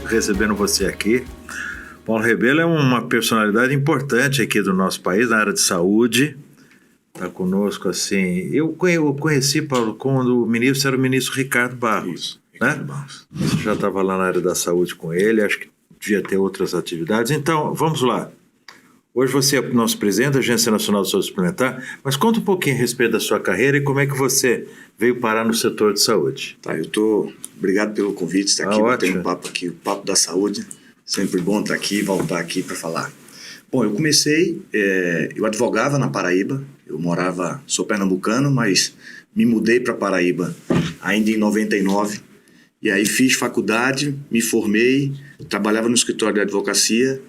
recebendo você aqui. Paulo Rebelo é uma personalidade importante aqui do nosso país, na área de saúde. Está conosco, assim... Eu conheci, Paulo, quando o ministro era o ministro Ricardo Barros. Isso, Ricardo Barros. Você já estava lá na área da saúde com ele, acho que devia ter outras atividades. Então, vamos lá. Hoje você é o nosso presidente da Agência Nacional de Saúde Suplementar, mas conta um pouquinho a respeito da sua carreira e como é que você veio parar no setor de saúde. Tá, obrigado pelo convite, estar aqui, batendo um papo aqui, o papo da saúde. Sempre bom estar aqui e voltar aqui para falar. Bom, eu advogava na Paraíba, sou pernambucano, mas me mudei para Paraíba ainda em 99, e aí fiz faculdade, me formei, trabalhava no escritório de advocacia,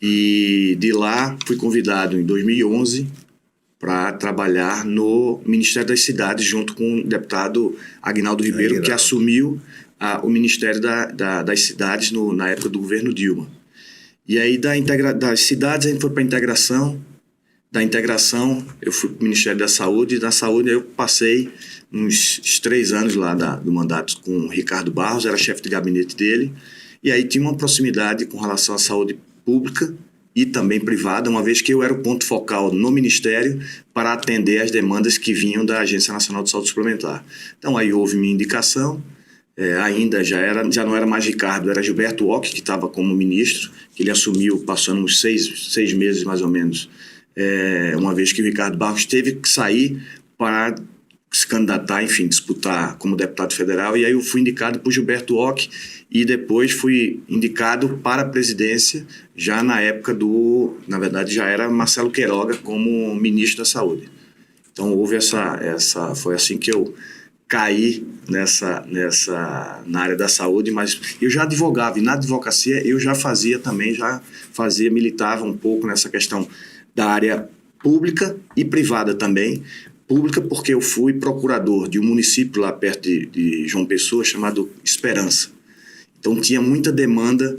e de lá fui convidado em 2011 para trabalhar no Ministério das Cidades, junto com o deputado Aguinaldo Ribeiro, que assumiu o Ministério das Cidades na época do governo Dilma. E aí das cidades a gente foi para a integração, da integração eu fui para o Ministério da Saúde, e da saúde eu passei uns 3 anos lá do mandato com o Ricardo Barros, era chefe de gabinete dele, e aí tinha uma proximidade com relação à saúde pública e também privada, uma vez que eu era o ponto focal no Ministério para atender as demandas que vinham da Agência Nacional de Saúde Suplementar. Então aí houve minha indicação, já não era mais Ricardo, era Gilberto Ock, que estava como ministro, que ele assumiu passando uns 6 meses mais ou menos, uma vez que o Ricardo Barros teve que sair para se candidatar, enfim, disputar como deputado federal, e aí eu fui indicado por Gilberto Ock e depois fui indicado para a presidência já na época na verdade já era Marcelo Queiroga como ministro da Saúde. Então houve foi assim que eu caí na área da saúde, mas eu já advogava, e na advocacia eu já militava um pouco nessa questão da área pública e privada também. Pública porque eu fui procurador de um município lá perto de João Pessoa chamado Esperança. Então tinha muita demanda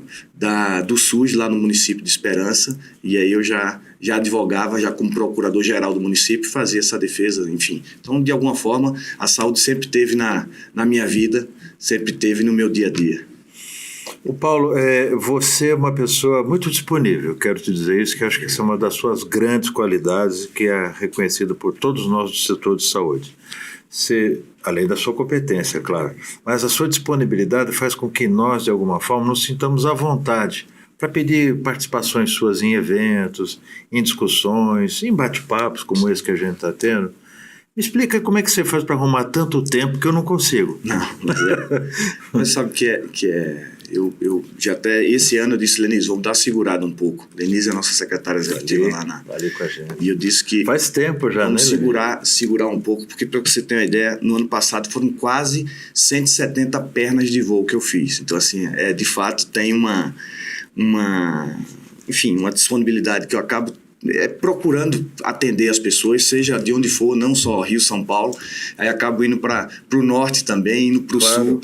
do SUS lá no município de Esperança, e aí eu já advogava já como procurador-geral do município, fazia essa defesa, enfim. Então, de alguma forma, a saúde sempre esteve na minha vida, sempre esteve no meu dia a dia. O Paulo, você é uma pessoa muito disponível, quero te dizer isso, que acho que essa é uma das suas grandes qualidades, que é reconhecida por todos nós do setor de saúde. Além da sua competência, claro, mas a sua disponibilidade faz com que nós, de alguma forma, nos sintamos à vontade para pedir participações suas em eventos, em discussões, em bate-papos como esse que a gente está tendo. Me explica como é que você faz para arrumar tanto tempo que eu não consigo. Mas sabe que eu já até esse ano eu disse, Lenise, vamos dar uma segurada um pouco. Lenise é a nossa secretária executiva lá na... Valeu com a gente. E eu disse que... Faz tempo já, vamos segurar um pouco, porque para você ter uma ideia, no ano passado foram quase 170 pernas de voo que eu fiz. Então, assim, de fato tem uma disponibilidade que eu acabo procurando atender as pessoas, seja de onde for, não só Rio, São Paulo, aí acabo indo para o norte também, indo para o sul.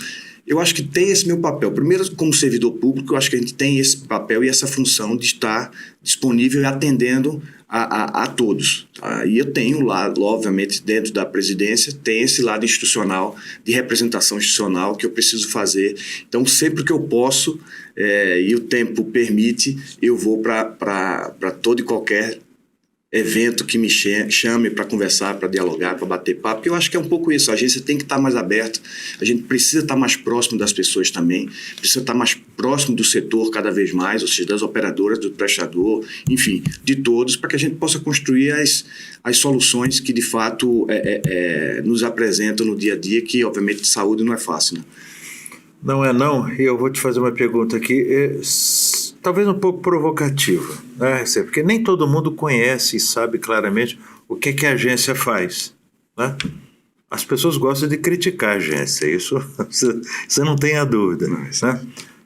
Eu acho que tem esse meu papel. Primeiro, como servidor público, eu acho que a gente tem esse papel e essa função de estar disponível e atendendo a todos. Tá? E eu tenho lá, obviamente, dentro da presidência, tem esse lado institucional, de representação institucional que eu preciso fazer. Então, sempre que eu posso e o tempo permite, eu vou para todo e qualquer evento que me chame para conversar, para dialogar, para bater papo, porque eu acho que é um pouco isso, a agência tem que estar mais aberta, a gente precisa estar mais próximo das pessoas também, precisa estar mais próximo do setor cada vez mais, ou seja, das operadoras, do prestador, enfim, de todos, para que a gente possa construir as soluções que de fato nos apresentam no dia a dia, que obviamente saúde não é fácil, né? Não é não, e eu vou te fazer uma pergunta aqui, talvez um pouco provocativa, né? Porque nem todo mundo conhece e sabe claramente o que a agência faz, né? As pessoas gostam de criticar a agência, isso você não tem a dúvida, né?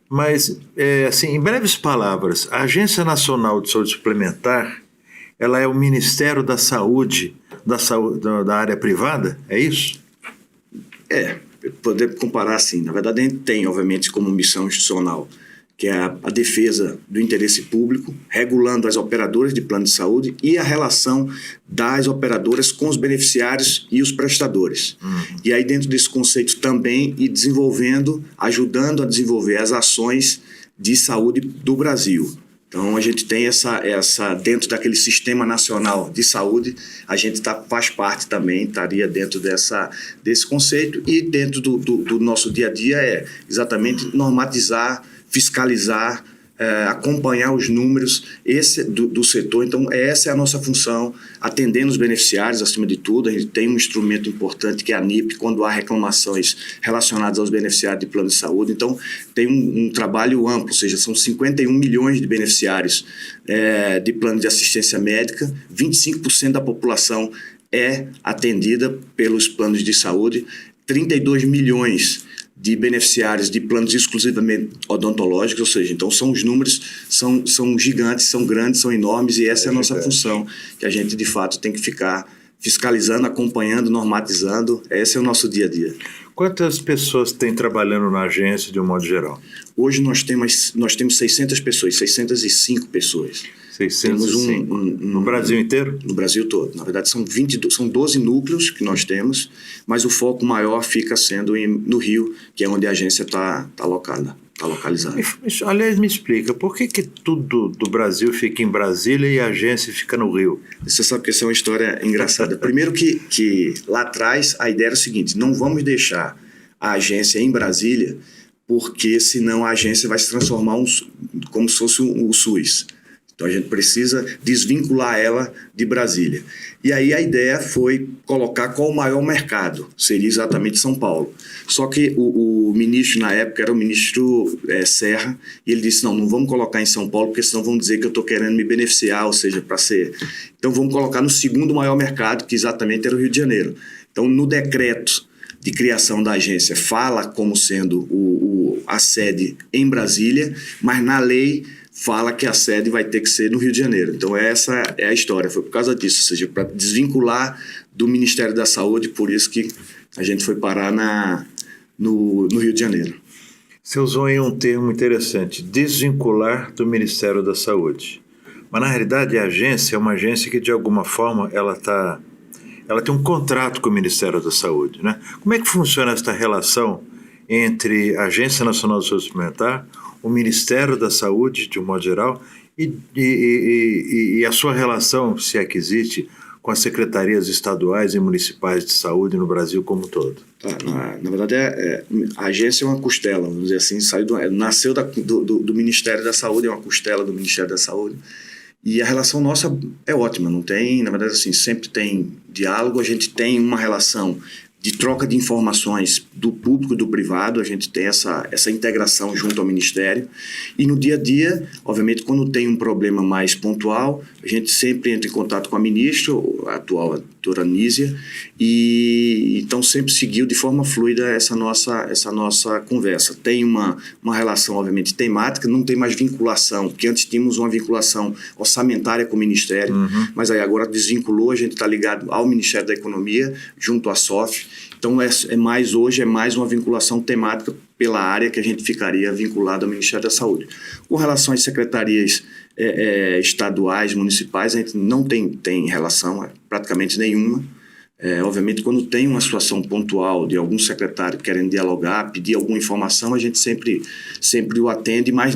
Mas, assim, em breves palavras, a Agência Nacional de Saúde Suplementar, ela é o Ministério da Saúde, da área privada, é isso? Poder comparar assim, na verdade a gente tem, obviamente, como missão institucional, que é a defesa do interesse público, regulando as operadoras de plano de saúde e a relação das operadoras com os beneficiários e os prestadores. E aí dentro desse conceito também ajudando a desenvolver as ações de saúde do Brasil. Então, a gente tem essa dentro daquele Sistema Nacional de Saúde, a gente faz parte também, estaria dentro desse conceito, e dentro do nosso dia a dia é exatamente normatizar, fiscalizar, acompanhar os números do setor. Então, essa é a nossa função, atendendo os beneficiários, acima de tudo. A gente tem um instrumento importante que é a NIP, quando há reclamações relacionadas aos beneficiários de plano de saúde. Então, tem um trabalho amplo, ou seja, são 51 milhões de beneficiários de plano de assistência médica, 25% da população é atendida pelos planos de saúde, 32 milhões de beneficiários de planos exclusivamente odontológicos, ou seja, então os números são gigantes, são grandes, são enormes, e essa é a nossa função, que a gente de fato tem que ficar fiscalizando, acompanhando, normatizando. Esse é o nosso dia a dia. Quantas pessoas tem trabalhando na agência de um modo geral? Hoje nós temos 600 pessoas, 605 pessoas. 605. No Brasil inteiro? No Brasil todo. Na verdade, são 12 núcleos que nós temos, mas o foco maior fica sendo no Rio, que é onde a agência está localizada. Aliás, me explica, por que tudo do Brasil fica em Brasília e a agência fica no Rio? Você sabe que essa é uma história engraçada. Primeiro que lá atrás a ideia era o seguinte: não vamos deixar a agência em Brasília, porque senão a agência vai se transformar como se fosse o SUS. Então a gente precisa desvincular ela de Brasília. E aí a ideia foi colocar qual o maior mercado, seria exatamente São Paulo. Só que o ministro na época era o ministro Serra, e ele disse: não vamos colocar em São Paulo, porque senão vão dizer que eu estou querendo me beneficiar, ou seja, para ser... Então vamos colocar no segundo maior mercado, que exatamente era o Rio de Janeiro. Então no decreto de criação da agência fala como sendo a sede em Brasília, mas na lei fala que a sede vai ter que ser no Rio de Janeiro. Então essa é a história, foi por causa disso, ou seja, para desvincular do Ministério da Saúde, por isso que a gente foi parar no Rio de Janeiro. Você usou aí um termo interessante, desvincular do Ministério da Saúde. Mas na realidade a agência é uma agência que de alguma forma ela tem um contrato com o Ministério da Saúde, né? Como é que funciona esta relação entre a Agência Nacional de Saúde Suplementar, o Ministério da Saúde, de um modo geral, e a sua relação, se é que existe, com as secretarias estaduais e municipais de saúde no Brasil como um todo? Na verdade, a agência é uma costela, vamos dizer assim, nasceu do Ministério da Saúde, é uma costela do Ministério da Saúde, e a relação nossa é ótima, não tem, na verdade, assim, sempre tem diálogo, a gente tem uma relação de troca de informações do público e do privado, a gente tem essa integração junto ao Ministério, e no dia a dia, obviamente, quando tem um problema mais pontual, a gente sempre entra em contato com a ministra, a atual, a doutora Nízia, e então sempre seguiu de forma fluida essa nossa conversa. Tem uma relação, obviamente, temática, não tem mais vinculação, porque antes tínhamos uma vinculação orçamentária com o Ministério, mas aí agora desvinculou, a gente está ligado ao Ministério da Economia, junto à SOF. Então hoje é mais uma vinculação temática pela área que a gente ficaria vinculado ao Ministério da Saúde. Com relação às secretarias estaduais, municipais, a gente não tem relação, praticamente nenhuma. Obviamente, quando tem uma situação pontual de algum secretário querendo dialogar, pedir alguma informação, a gente sempre o atende, mas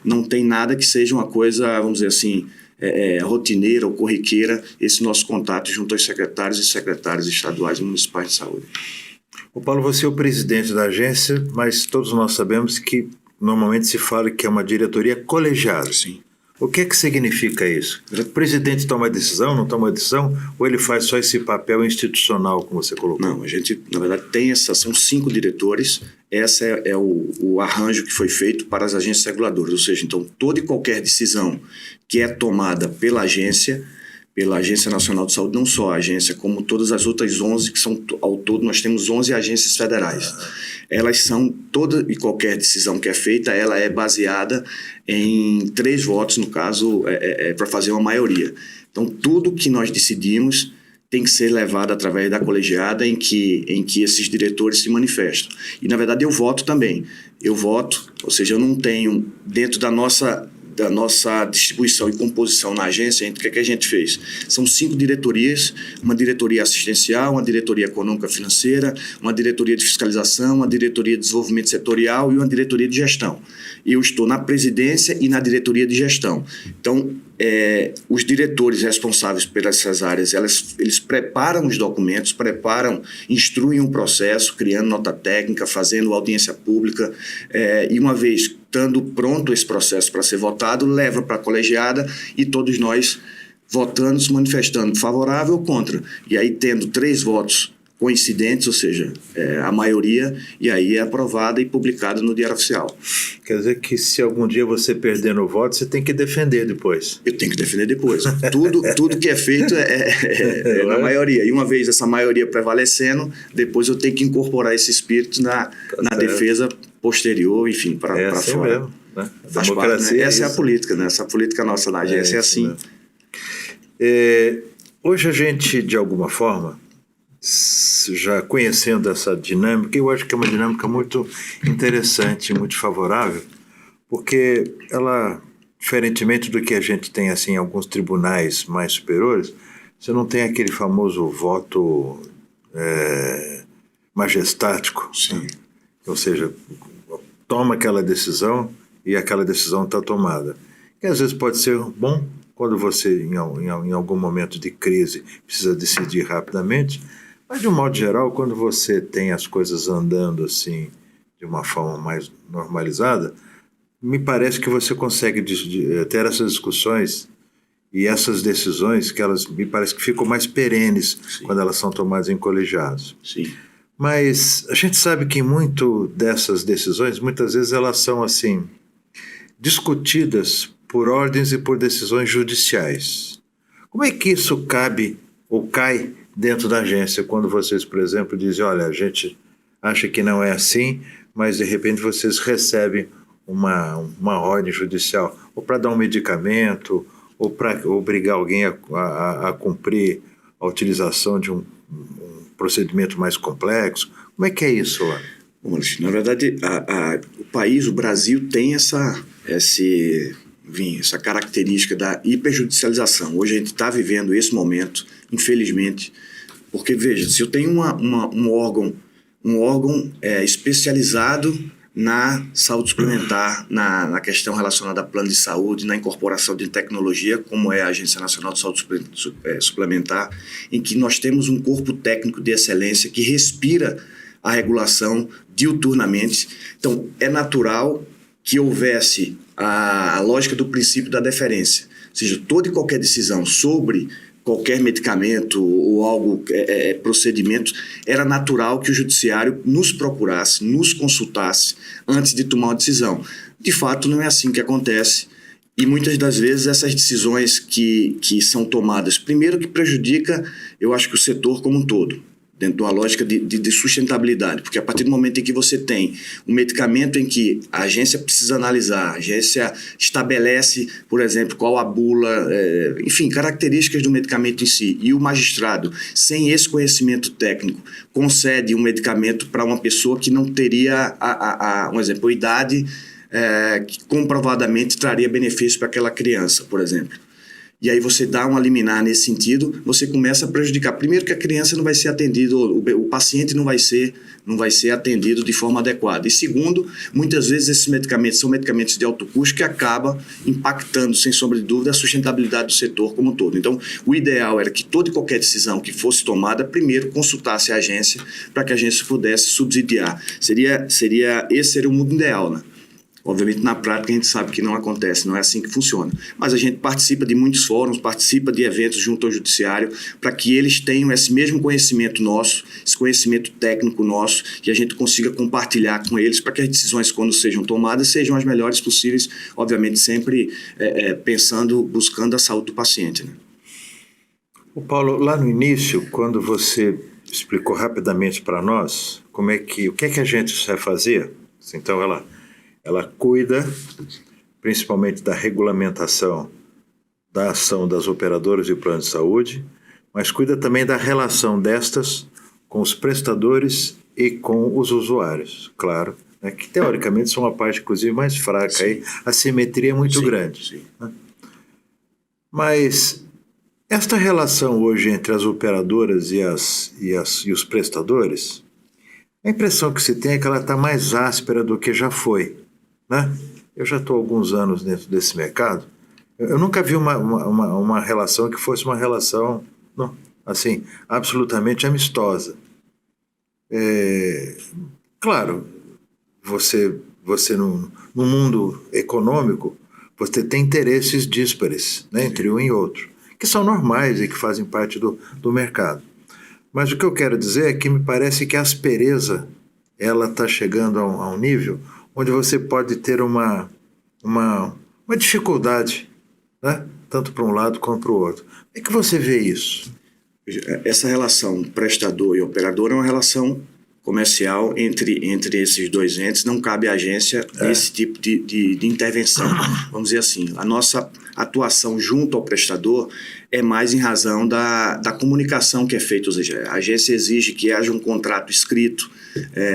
não tem nada que seja uma coisa, vamos dizer assim, rotineira ou corriqueira, esse nosso contato junto aos secretários e secretárias estaduais e municipais de saúde. O Paulo, você é o presidente da agência, mas todos nós sabemos que normalmente se fala que é uma diretoria colegiada. Sim. O que é que significa isso? O presidente toma decisão, não toma decisão, ou ele faz só esse papel institucional, como você colocou? Não, a gente, na verdade, são 5 diretores, esse é o arranjo que foi feito para as agências reguladoras, ou seja, então toda e qualquer decisão que é tomada pela Agência Nacional de Saúde, não só a agência, como todas as outras 11, que são, ao todo nós temos 11 agências federais. Elas são, toda e qualquer decisão que é feita, ela é baseada em 3 votos, no caso, para fazer uma maioria. Então, tudo que nós decidimos tem que ser levado através da colegiada em que esses diretores se manifestam. E, na verdade, eu voto também. Eu voto, ou seja, eu não tenho, dentro da nossa da nossa distribuição e composição na agência, o que a gente fez? São 5 diretorias, uma diretoria assistencial, uma diretoria econômica financeira, uma diretoria de fiscalização, uma diretoria de desenvolvimento setorial e uma diretoria de gestão. Eu estou na presidência e na diretoria de gestão. Então, os diretores responsáveis por essas áreas, eles preparam os documentos, instruem um processo, criando nota técnica, fazendo audiência pública, e uma vez estando pronto esse processo para ser votado, leva para a colegiada e todos nós votando, se manifestando favorável ou contra. E aí, tendo 3 votos coincidentes, ou seja, a maioria, e aí é aprovada e publicada no Diário Oficial. Quer dizer que se algum dia você perder no voto, você tem que defender depois. Eu tenho que defender depois. Tudo que é feito é na maioria. E uma vez essa maioria prevalecendo, depois eu tenho que incorporar esse espírito na defesa posterior, enfim, para assim fora. Mesmo, né? A Faz democracia parte, né? Essa é a política, né? Essa política nossa na agência é assim. Hoje a gente, de alguma forma, já conhecendo essa dinâmica, eu acho que é uma dinâmica muito interessante, muito favorável, porque ela, diferentemente do que a gente tem assim, em alguns tribunais mais superiores, você não tem aquele famoso voto majestático. Sim. Ou seja, toma aquela decisão e aquela decisão está tomada. E às vezes pode ser bom quando você, em algum momento de crise, precisa decidir rapidamente, mas de um modo geral, quando você tem as coisas andando assim, de uma forma mais normalizada, me parece que você consegue ter essas discussões e essas decisões que elas me parece que ficam mais perenes. Sim. Quando elas são tomadas em colegiados. Sim. Mas a gente sabe que muito dessas decisões, muitas vezes elas são assim, discutidas por ordens e por decisões judiciais. Como é que isso cabe ou cai dentro da agência, quando vocês, por exemplo, dizem, olha, a gente acha que não é assim, mas de repente vocês recebem uma ordem judicial, ou para dar um medicamento, ou para obrigar alguém a cumprir a utilização de um procedimento mais complexo? Como é que é isso lá? Bom, na verdade, o país, o Brasil, tem essa característica da hiperjudicialização. Hoje a gente está vivendo esse momento, infelizmente, porque, veja, se eu tenho um órgão especializado na saúde suplementar, na questão relacionada a plano de saúde, na incorporação de tecnologia, como é a Agência Nacional de Saúde Suplementar, em que nós temos um corpo técnico de excelência que respira a regulação diuturnamente. Então, é natural que houvesse a lógica do princípio da deferência, ou seja, toda e qualquer decisão sobre qualquer medicamento ou algo, procedimento, era natural que o judiciário nos procurasse, nos consultasse antes de tomar uma decisão. De fato, não é assim que acontece, e muitas das vezes essas decisões que são tomadas, primeiro que prejudica, eu acho que o setor como um todo, dentro de uma lógica de sustentabilidade, porque a partir do momento em que você tem um medicamento em que a agência precisa analisar, a agência estabelece, por exemplo, qual a bula, enfim, características do medicamento em si, e o magistrado, sem esse conhecimento técnico, concede um medicamento para uma pessoa que não teria, um exemplo, a idade que comprovadamente traria benefício para aquela criança, por exemplo. E aí você dá uma liminar nesse sentido, você começa a prejudicar. Primeiro que a criança não vai ser atendida, o paciente não vai ser atendido de forma adequada. E segundo, muitas vezes esses medicamentos são medicamentos de alto custo que acabam impactando, sem sombra de dúvida, a sustentabilidade do setor como um todo. Então, o ideal era que toda e qualquer decisão que fosse tomada, primeiro consultasse a agência para que a agência pudesse subsidiar. Esse seria o mundo ideal, né? Obviamente, na prática, a gente sabe que não acontece, não é assim que funciona. Mas a gente participa de muitos fóruns, participa de eventos junto ao judiciário, para que eles tenham esse mesmo conhecimento nosso, esse conhecimento técnico nosso, que a gente consiga compartilhar com eles, para que as decisões, quando sejam tomadas, sejam as melhores possíveis, obviamente sempre buscando a saúde do paciente, né? O Paulo, lá no início, quando você explicou rapidamente para nós o que é que a gente vai fazer, então ela cuida principalmente da regulamentação da ação das operadoras de plano de saúde, mas cuida também da relação destas com os prestadores e com os usuários, claro, né, que teoricamente são uma parte, inclusive, mais fraca. Aí a simetria é muito grande. Sim. Né? Mas esta relação hoje entre as operadoras e os prestadores, a impressão que se tem é que ela está mais áspera do que já foi. Né? Eu já estou há alguns anos dentro desse mercado. Eu nunca vi uma relação que fosse uma relação, não, assim, absolutamente amistosa. Claro, você no mundo econômico, você tem interesses díspares, né, entre um e outro, que são normais e que fazem parte do mercado. Mas o que eu quero dizer é que me parece que a aspereza ela está chegando a um nível onde você pode ter uma dificuldade, né, tanto para um lado quanto para o outro. Como é que você vê isso? Essa relação prestador e operador é uma relação comercial entre esses dois entes. Não cabe à agência esse tipo de intervenção. Vamos dizer assim, a nossa atuação junto ao prestador é mais em razão da comunicação que é feita. Ou seja, a agência exige que haja um contrato escrito.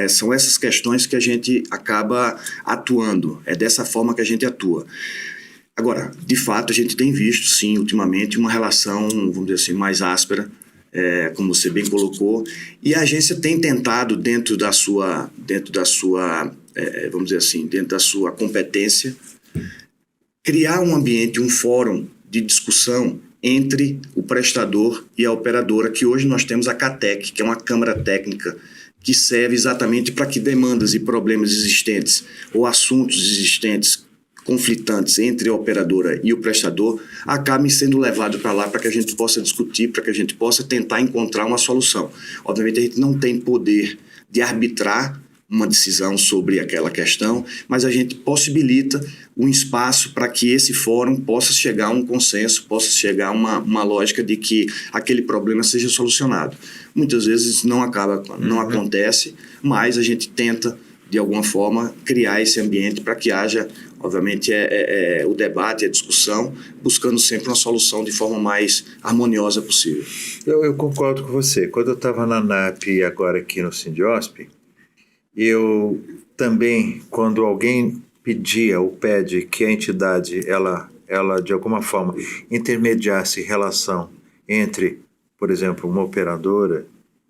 São essas questões que a gente acaba atuando. É dessa forma que a gente atua. Agora, de fato, a gente tem visto, sim, ultimamente, uma relação, vamos dizer assim, mais áspera, como você bem colocou, e a agência tem tentado, dentro da sua vamos dizer assim, dentro da sua competência, criar um ambiente, um fórum de discussão entre o prestador e a operadora, que hoje nós temos a CATEC, que é uma câmara técnica que serve exatamente para que demandas e problemas existentes ou assuntos existentes conflitantes entre a operadora e o prestador acabem sendo levados para lá para que a gente possa discutir, para que a gente possa tentar encontrar uma solução. Obviamente a gente não tem poder de arbitrar uma decisão sobre aquela questão, mas a gente possibilita um espaço para que esse fórum possa chegar a um consenso, possa chegar a uma lógica de que aquele problema seja solucionado. Muitas vezes não acontece, mas a gente tenta, de alguma forma, criar esse ambiente para que haja, obviamente, o debate, a discussão, buscando sempre uma solução de forma mais harmoniosa possível. Eu concordo com você. Quando eu estava na ANAP e agora aqui no Sindiosp, eu também, quando alguém pedia ou pede que a entidade, ela de alguma forma, intermediasse relação entre, por exemplo, uma operadora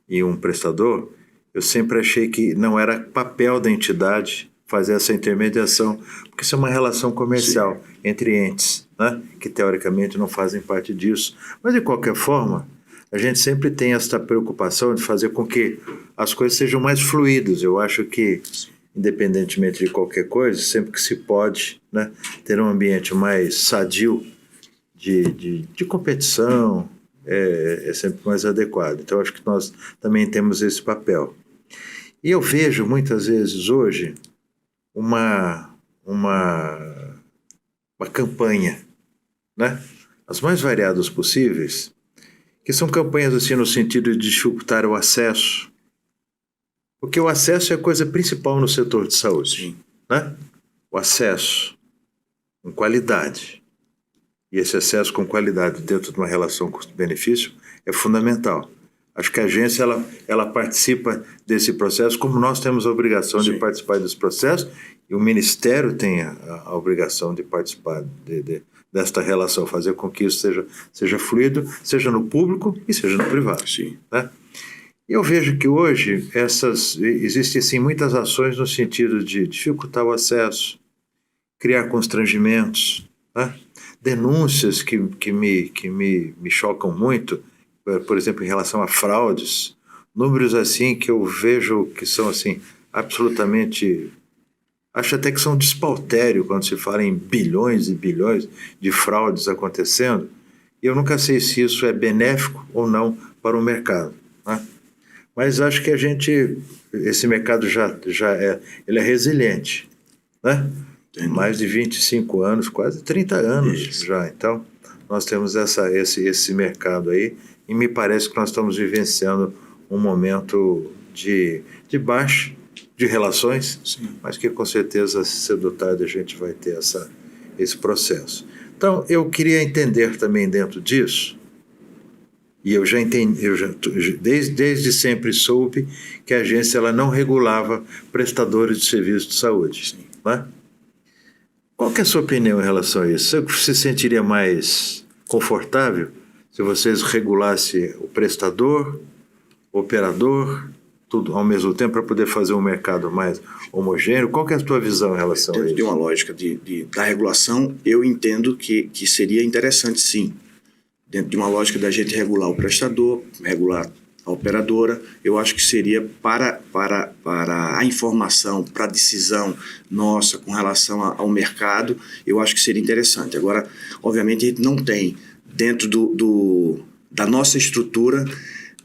e um prestador, eu sempre achei que não era papel da entidade fazer essa intermediação, porque isso é uma relação comercial entre entes, né, que teoricamente não fazem parte disso. Mas, de qualquer forma, a gente sempre tem essa preocupação de fazer com que as coisas sejam mais fluídas. Eu acho que, independentemente de qualquer coisa, sempre que se pode, né, ter um ambiente mais sadio de competição é sempre mais adequado. Então, acho que nós também temos esse papel. E eu vejo, muitas vezes, hoje, uma campanha, né, as mais variadas possíveis, que são campanhas assim no sentido de dificultar o acesso, porque o acesso é a coisa principal no setor de saúde, né? O acesso com qualidade, e esse acesso com qualidade dentro de uma relação custo-benefício é fundamental. Acho que a agência ela participa desse processo, como nós temos a obrigação de participar desse processo, e o Ministério tem a obrigação de participar desta relação, fazer com que isso seja fluido, seja no público e seja no privado. Né? Eu vejo que hoje existem assim, muitas ações no sentido de dificultar o acesso, criar constrangimentos, né? Denúncias que me chocam muito, por exemplo, em relação a fraudes, números assim que eu vejo que são assim absolutamente, acho até que são despautério quando se fala em bilhões e bilhões de fraudes acontecendo, e eu nunca sei se isso é benéfico ou não para o mercado, né? Mas acho que esse mercado ele é resiliente, né? Mais de 25 anos, quase 30 anos já. Então, nós temos esse mercado aí, e me parece que nós estamos vivenciando um momento de baixa de relações, mas que com certeza, cedo ou tarde, a gente vai ter esse processo. Então, eu queria entender também dentro disso, E eu já entendi, desde sempre soube que a agência ela não regulava prestadores de serviços de saúde. Sim. Né? Qual que é a sua opinião em relação a isso? Você se sentiria mais confortável se vocês regulassem o prestador, o operador, tudo ao mesmo tempo para poder fazer um mercado mais homogêneo? Qual que é a tua visão em relação a isso? Dentro de uma lógica da regulação, eu entendo que seria interessante, sim. Dentro de uma lógica da gente regular o prestador, regular a operadora, eu acho que seria para a informação, para a decisão nossa com relação ao mercado, eu acho que seria interessante. Agora, obviamente, a gente não tem, dentro da nossa estrutura,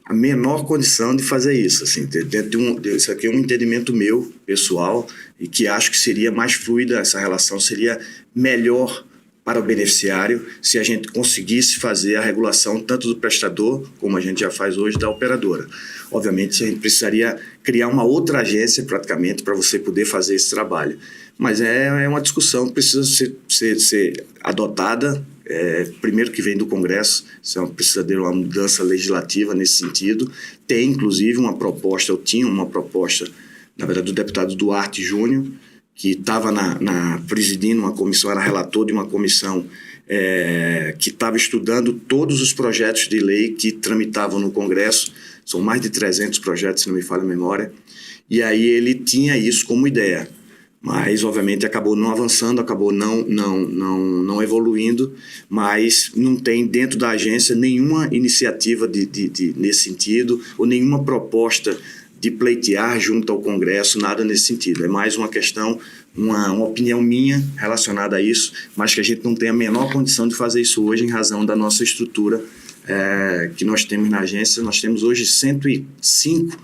a menor condição de fazer isso. Assim, isso aqui é um entendimento meu, pessoal, e que acho que seria mais fluida, essa relação seria melhor para o beneficiário se a gente conseguisse fazer a regulação tanto do prestador, como a gente já faz hoje, da operadora. Obviamente, a gente precisaria criar uma outra agência, praticamente, para você poder fazer esse trabalho. Mas é uma discussão que precisa ser adotada, primeiro que vem do Congresso, precisa ter uma mudança legislativa nesse sentido. Tem, inclusive, uma proposta, eu tinha uma proposta, na verdade, do deputado Duarte Júnior, que estava presidindo uma comissão, era relator de uma comissão que estava estudando todos os projetos de lei que tramitavam no Congresso, são mais de 300 projetos, se não me falha a memória, e aí ele tinha isso como ideia, mas obviamente acabou não avançando, acabou não evoluindo, mas não tem dentro da agência nenhuma iniciativa nesse sentido, ou nenhuma proposta de pleitear junto ao Congresso, nada nesse sentido. É mais uma questão, uma opinião minha relacionada a isso, mas que a gente não tem a menor condição de fazer isso hoje em razão da nossa estrutura que nós temos na agência. Nós temos hoje 105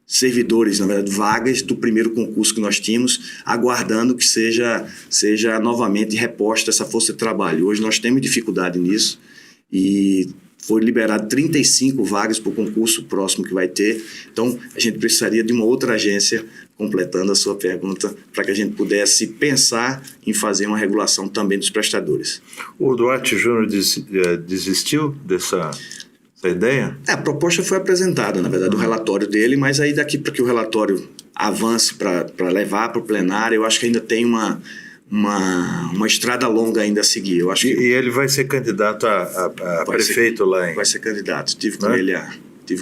servidores, na verdade, vagas do primeiro concurso que nós tínhamos, aguardando que seja novamente reposta essa força de trabalho. Hoje nós temos dificuldade nisso e foi liberado 35 vagas para o concurso próximo que vai ter. Então, a gente precisaria de uma outra agência, completando a sua pergunta, para que a gente pudesse pensar em fazer uma regulação também dos prestadores. O Duarte Júnior desistiu dessa ideia? A proposta foi apresentada, na verdade, o relatório dele, mas aí daqui para que o relatório avance para levar para o plenário, eu acho que ainda tem uma estrada longa ainda a seguir. Eu acho que e ele vai ser candidato a prefeito lá, hein? Vai ser candidato. Estive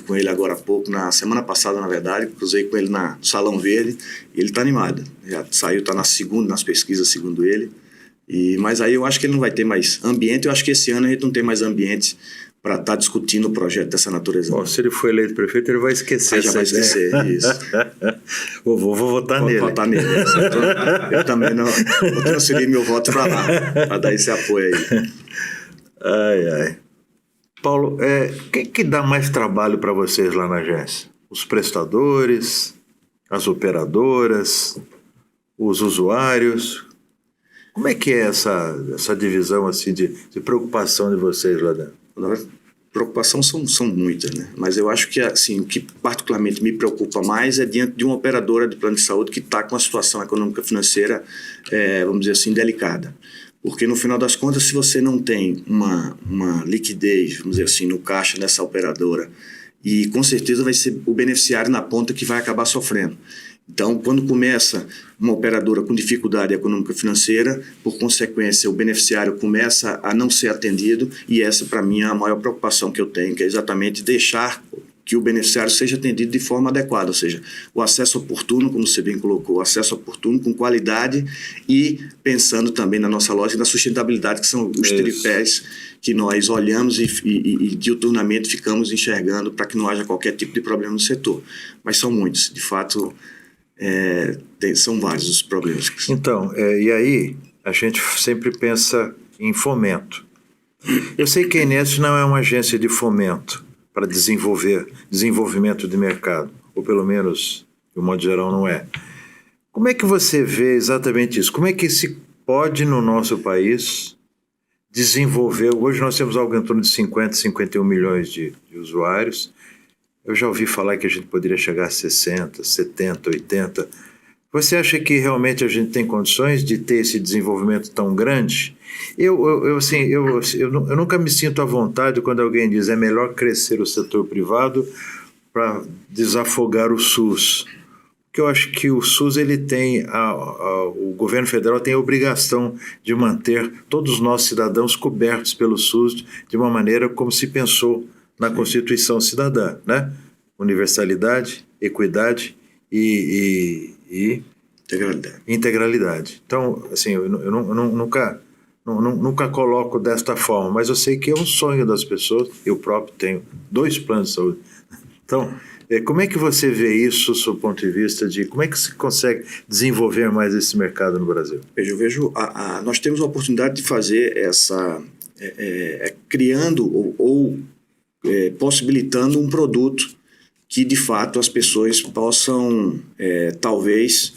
com ele agora há pouco, na semana passada, na verdade, cruzei com ele no Salão Verde, e ele está animado. Já saiu, está nas pesquisas, segundo ele. Mas aí eu acho que ele não vai ter mais ambiente, eu acho que esse ano a gente não tem mais ambiente para estar discutindo o projeto dessa natureza. Bom, se ele for eleito prefeito, ele vai esquecer. Já vai esquecer, isso. Vou votar nele. Vou votar nele. Eu também não. Vou transferir meu voto para lá, para dar esse apoio aí. Ai. Paulo, quem que dá mais trabalho para vocês lá na agência? Os prestadores, as operadoras, os usuários? Como é que é essa divisão assim, de preocupação de vocês lá dentro? Preocupação são muitas, né? Mas eu acho que assim, o que particularmente me preocupa mais é diante de uma operadora de plano de saúde que está com a situação econômica financeira, vamos dizer assim, delicada. Porque no final das contas, se você não tem uma liquidez, vamos dizer assim, no caixa dessa operadora, e com certeza vai ser o beneficiário na ponta que vai acabar sofrendo. Então, quando começa uma operadora com dificuldade econômica financeira, por consequência, o beneficiário começa a não ser atendido, e essa, para mim, é a maior preocupação que eu tenho, que é exatamente deixar que o beneficiário seja atendido de forma adequada, ou seja, o acesso oportuno, como você bem colocou, o acesso oportuno com qualidade e pensando também na nossa lógica da sustentabilidade, que são os tripés que nós olhamos e diuturnamente ficamos enxergando para que não haja qualquer tipo de problema no setor. Mas são muitos, de fato... são vários os problemas. Então, e aí a gente sempre pensa em fomento. Eu sei que a Enesp não é uma agência de fomento para desenvolvimento de mercado, ou pelo menos, de um modo geral, não é. Como é que você vê exatamente isso? Como é que se pode, no nosso país, desenvolver... Hoje nós temos algo em torno de 50, 51 milhões de usuários. Eu já ouvi falar que a gente poderia chegar a 60, 70, 80. Você acha que realmente a gente tem condições de ter esse desenvolvimento tão grande? Eu nunca me sinto à vontade quando alguém diz é melhor crescer o setor privado para desafogar o SUS. Porque eu acho que o SUS ele tem, o governo federal tem a obrigação de manter todos nós cidadãos cobertos pelo SUS de uma maneira como se pensou na Constituição Cidadã, né? Universalidade, equidade e integralidade. Então, assim, eu nunca coloco desta forma, mas eu sei que é um sonho das pessoas. Eu próprio tenho 2 planos de saúde. Então, como é que você vê isso, do seu ponto de vista de como é que se consegue desenvolver mais esse mercado no Brasil? Eu vejo, nós temos a oportunidade de fazer essa, criando ou possibilitando um produto que, de fato, as pessoas possam, talvez,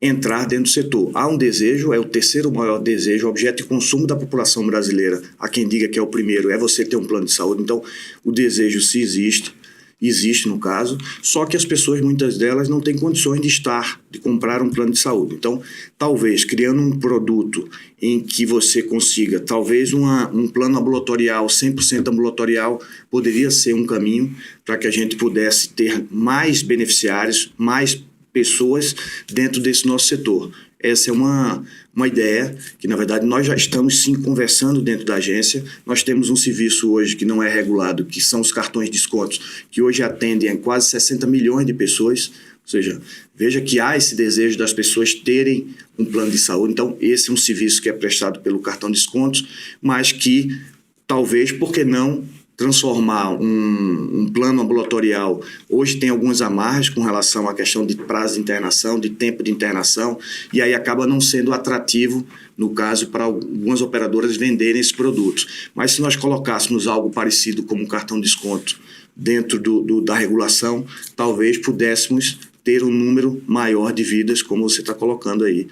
entrar dentro do setor. Há um desejo, é o terceiro maior desejo, objeto de consumo da população brasileira. Há quem diga que é o primeiro, é você ter um plano de saúde. Então, o desejo se existe no caso, só que as pessoas, muitas delas, não têm condições de comprar um plano de saúde. Então, talvez, criando um produto em que você consiga, talvez um plano ambulatorial, 100% ambulatorial, poderia ser um caminho para que a gente pudesse ter mais beneficiários, mais pessoas dentro desse nosso setor. Essa é uma ideia que, na verdade, nós já estamos sim conversando dentro da agência. Nós temos um serviço hoje que não é regulado, que são os cartões de descontos, que hoje atendem a quase 60 milhões de pessoas. Ou seja, veja que há esse desejo das pessoas terem um plano de saúde. Então, esse é um serviço que é prestado pelo cartão de descontos, mas que talvez, por que não, transformar um plano ambulatorial. Hoje tem algumas amarras com relação à questão de prazo de internação, de tempo de internação, e aí acaba não sendo atrativo, no caso, para algumas operadoras venderem esses produtos. Mas se nós colocássemos algo parecido como um cartão de desconto dentro da regulação, talvez pudéssemos ter um número maior de vidas, como você está colocando aí,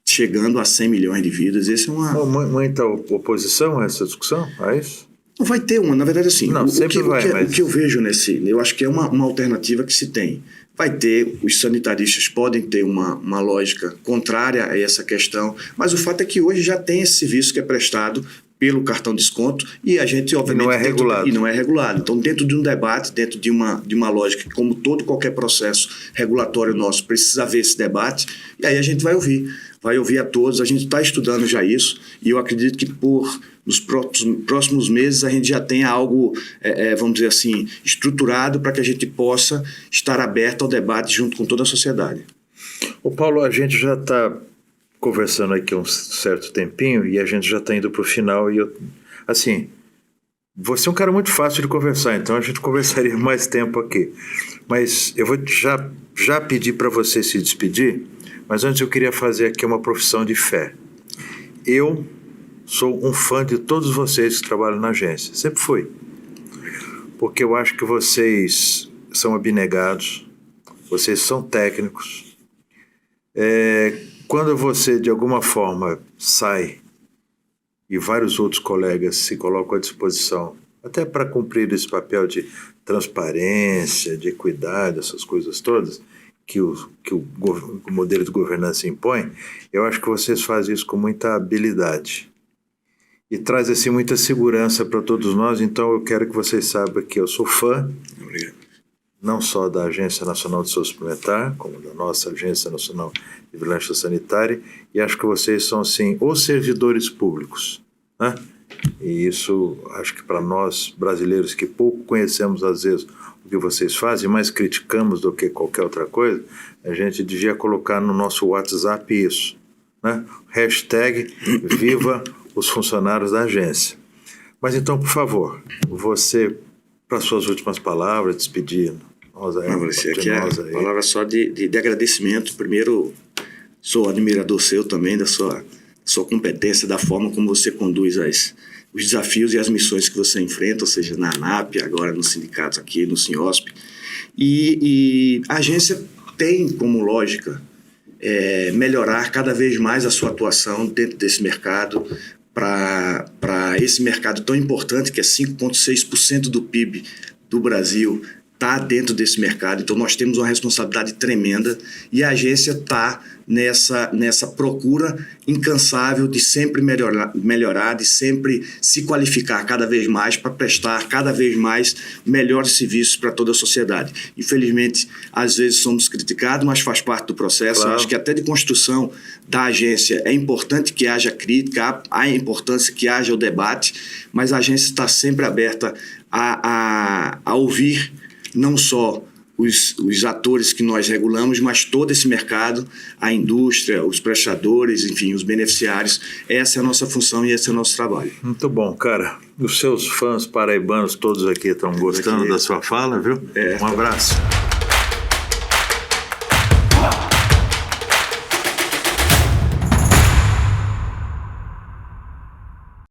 chegando a 100 milhões de vidas. Esse é muita oposição a essa discussão? É isso? Vai ter uma, na verdade, assim, não, o que eu vejo eu acho que é uma alternativa que se tem. Vai ter, os sanitaristas podem ter uma lógica contrária a essa questão, mas o fato é que hoje já tem esse serviço que é prestado pelo cartão de desconto e a gente, obviamente... E não é regulado. Então, dentro de um debate, dentro de uma lógica, como qualquer processo regulatório nosso, precisa haver esse debate, e aí a gente vai ouvir a todos. A gente está estudando já isso, e eu acredito que nos próximos meses a gente já tenha algo, vamos dizer assim, estruturado para que a gente possa estar aberto ao debate junto com toda a sociedade. Ô Paulo, a gente já está conversando aqui um certo tempinho e a gente já está indo para o final e você é um cara muito fácil de conversar, então a gente conversaria mais tempo aqui. Mas eu vou já pedir para você se despedir, mas antes eu queria fazer aqui uma profissão de fé. Eu sou um fã de todos vocês que trabalham na agência, sempre fui. Porque eu acho que vocês são abnegados, vocês são técnicos. Quando você, de alguma forma, sai e vários outros colegas se colocam à disposição, até para cumprir esse papel de transparência, de equidade, essas coisas todas, que o modelo de governança impõe, eu acho que vocês fazem isso com muita habilidade. E traz, assim, muita segurança para todos nós. Então, eu quero que vocês saibam que eu sou fã, não só da Agência Nacional de Saúde Suplementar, como da nossa Agência Nacional de Vigilância Sanitária, e acho que vocês são, assim, os servidores públicos, né? E isso, acho que para nós, brasileiros, que pouco conhecemos, às vezes, o que vocês fazem, mais criticamos do que qualquer outra coisa, a gente devia colocar no nosso WhatsApp isso, né? # Viva os funcionários da agência. Mas então, por favor, você, para suas últimas palavras, despedir. Aqui é palavra só de agradecimento. Primeiro, sou admirador seu também, da sua competência, da forma como você conduz os desafios e as missões que você enfrenta, ou seja, na ANAP, agora nos sindicatos aqui, no Sinhosp. E a agência tem como lógica melhorar cada vez mais a sua atuação dentro desse mercado, para esse mercado tão importante, que é 5,6% do PIB do Brasil, está dentro desse mercado. Então, nós temos uma responsabilidade tremenda e a agência está nessa procura incansável de sempre melhorar, de sempre se qualificar cada vez mais para prestar cada vez mais melhores serviços para toda a sociedade. Infelizmente, às vezes somos criticados, mas faz parte do processo. Claro. Acho que até de construção da agência é importante que haja crítica, há importância que haja o debate, mas a agência está sempre aberta a ouvir não só os atores que nós regulamos, mas todo esse mercado, a indústria, os prestadores, enfim, os beneficiários. Essa é a nossa função e esse é o nosso trabalho. Muito bom, cara. Os seus fãs paraibanos todos aqui estão gostando da sua fala, viu? Um abraço.